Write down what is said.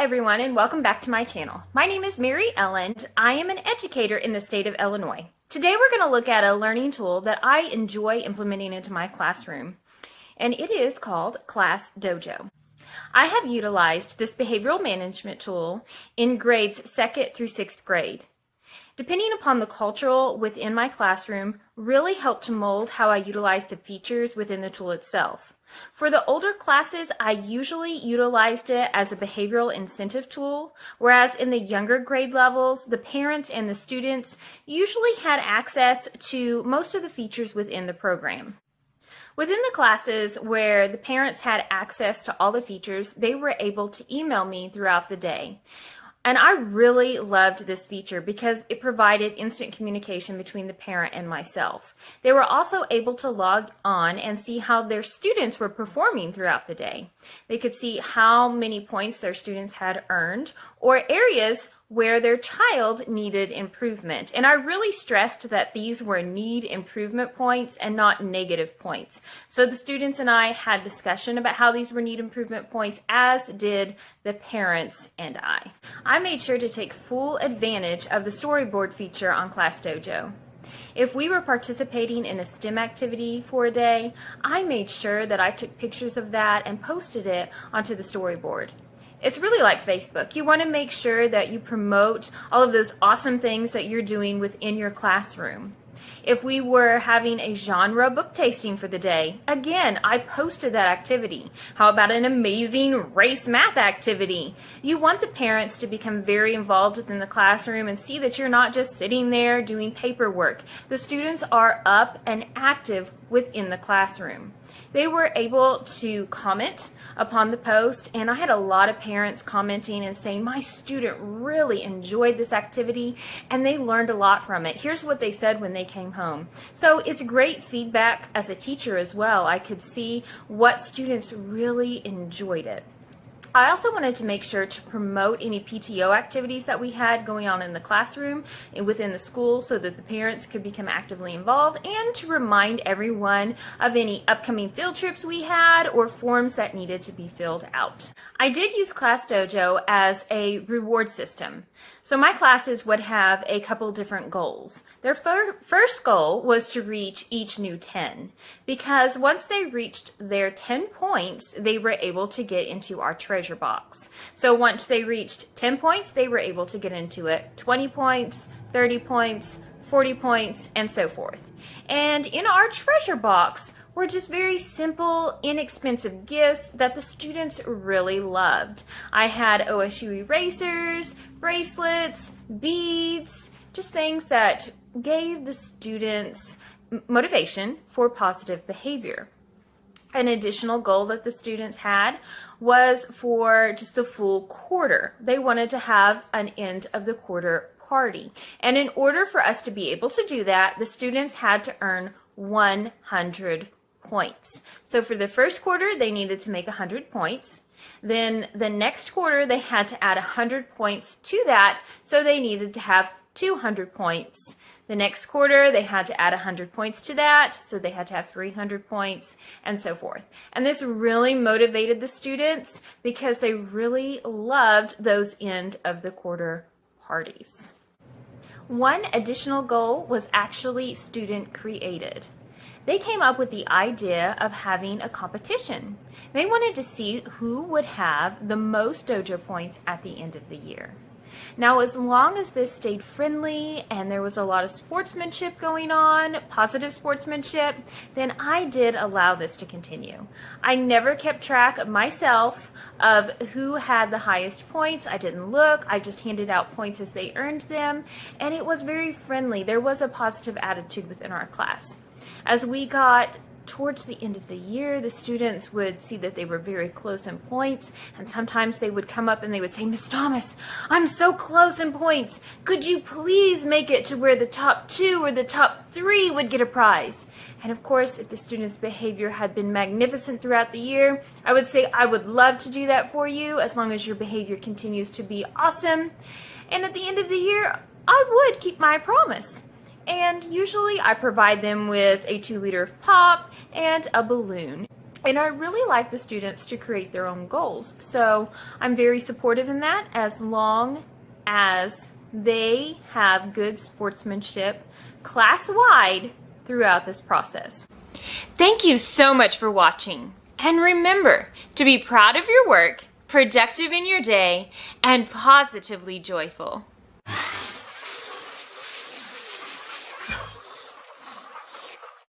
everyone, and welcome back to my channel. My name is Mary Ellen. I am an educator in the state of Illinois. Today we're going to look at a learning tool that I enjoy implementing into my classroom, and it is called ClassDojo. I have utilized this behavioral management tool in grades 2nd through 6th grade. Depending upon the cultural within my classroom, really helped to mold how I utilize the features within the tool itself. For the older classes, I usually utilized it as a behavioral incentive tool, whereas in the younger grade levels, the parents and the students usually had access to most of the features within the program. Within the classes where the parents had access to all the features, they were able to email me throughout the day. And I really loved this feature because it provided instant communication between the parent and myself. They were also able to log on and see how their students were performing throughout the day. They could see how many points their students had earned or areas where their child needed improvement. And I really stressed that these were need improvement points and not negative points. So the students and I had discussion about how these were need improvement points, as did the parents and I. I made sure to take full advantage of the storyboard feature on ClassDojo. If we were participating in a STEM activity for a day, I made sure that I took pictures of that and posted it onto the storyboard. It's really like Facebook. You want to make sure that you promote all of those awesome things that you're doing within your classroom. If we were having a genre book tasting for the day, again, I posted that activity. How about an amazing race math activity? You want the parents to become very involved within the classroom and see that you're not just sitting there doing paperwork. The students are up and active within the classroom. They were able to comment upon the post, and I had a lot of parents commenting and saying, my student really enjoyed this activity and they learned a lot from it. Here's what they said when they came home. So it's great feedback as a teacher as well. I could see what students really enjoyed it. I also wanted to make sure to promote any PTO activities that we had going on in the classroom and within the school so that the parents could become actively involved, and to remind everyone of any upcoming field trips we had or forms that needed to be filled out. I did use ClassDojo as a reward system. So my classes would have a couple different goals. Their first goal was to reach each new 10, because once they reached their 10 points, they were able to get into our treasure box. So once they reached 10 points, they were able to get into it. 20 points, 30 points, 40 points, and so forth. And in our treasure box were just very simple, inexpensive gifts that the students really loved. I had OSU erasers, bracelets, beads, just things that gave the students motivation for positive behavior. An additional goal that the students had was for just the full quarter. They wanted to have an end of the quarter party. And in order for us to be able to do that, the students had to earn 100 points. So for the first quarter, they needed to make 100 points. Then the next quarter, they had to add 100 points to that, so they needed to have 200 points. The next quarter, they had to add 100 points to that, so they had to have 300 points, and so forth. And this really motivated the students because they really loved those end of the quarter parties. One additional goal was actually student created. They came up with the idea of having a competition. They wanted to see who would have the most dojo points at the end of the year. Now, as long as this stayed friendly and there was a lot of sportsmanship going on, positive sportsmanship, then I did allow this to continue. I never kept track of myself of who had the highest points. I didn't look. I just handed out points as they earned them, and it was very friendly. There was a positive attitude within our class. As we got towards the end of the year, the students would see that they were very close in points, and sometimes they would come up and they would say, Miss Thomas, I'm so close in points. Could you please make it to where the top 2 or the top 3 would get a prize? And of course, if the students' behavior had been magnificent throughout the year, I would say, I would love to do that for you as long as your behavior continues to be awesome. And at the end of the year, I would keep my promise. And usually I provide them with a 2 liter of pop and a balloon. And I really like the students to create their own goals. So I'm very supportive in that, as long as they have good sportsmanship class-wide throughout this process. Thank you so much for watching. And remember to be proud of your work, productive in your day, and positively joyful.